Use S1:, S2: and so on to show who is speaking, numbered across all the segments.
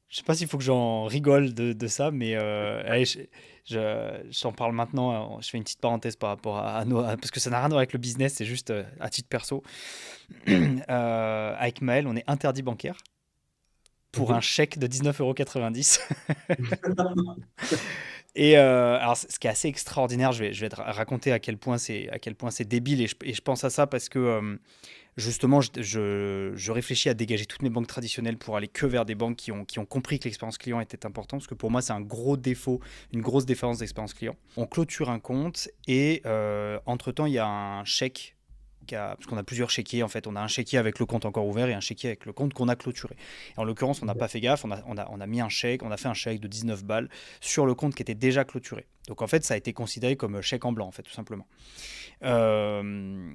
S1: Je sais pas s'il faut que j'en rigole de ça, mais allez, j'en parle maintenant. Je fais une petite parenthèse par rapport parce que ça n'a rien à voir avec le business, c'est juste à titre perso. Avec Maël, on est interdit bancaire pour un
S2: Mhm.
S1: chèque de 19,90 €. Et alors, ce qui est assez extraordinaire, je vais te raconter à quel point c'est débile. Et je pense à ça parce que justement, je réfléchis à dégager toutes mes banques traditionnelles pour aller que vers des banques qui ont compris que l'expérience client était importante. Parce que pour moi, c'est un gros défaut, une grosse différence d'expérience client. On clôture un compte et entre-temps, il y a un chèque. Parce qu'on a plusieurs chéquiers en fait, on a un chéquier avec le compte encore ouvert et un chéquier avec le compte qu'on a clôturé. Et en l'occurrence, on n'a pas fait gaffe, on a mis un chèque, on a fait un chèque de 19 balles sur le compte qui était déjà clôturé. Donc en fait, ça a été considéré comme chèque en blanc en fait, tout simplement. Euh,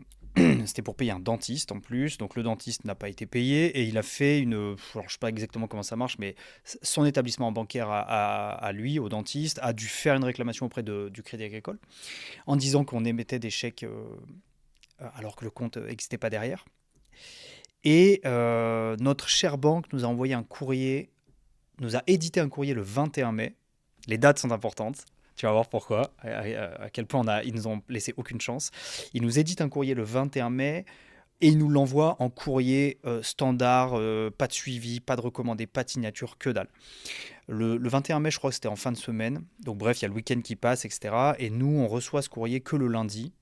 S1: C'était pour payer un dentiste en plus, donc le dentiste n'a pas été payé et il a fait une. Alors, je ne sais pas exactement comment ça marche, mais son établissement bancaire à lui, au dentiste, a dû faire une réclamation auprès du Crédit Agricole en disant qu'on émettait des chèques alors que le compte n'existait pas derrière. Et notre chère banque nous a envoyé un courrier, nous a édité un courrier le 21 mai. Les dates sont importantes. Tu vas voir pourquoi, à quel point ils nous ont laissé aucune chance. Ils nous éditent un courrier le 21 mai et ils nous l'envoient en courrier standard, pas de suivi, pas de recommandé, pas de signature, que dalle. Le 21 mai, je crois que c'était en fin de semaine. Donc bref, il y a le week-end qui passe, etc. Et nous, on reçoit ce courrier que le lundi.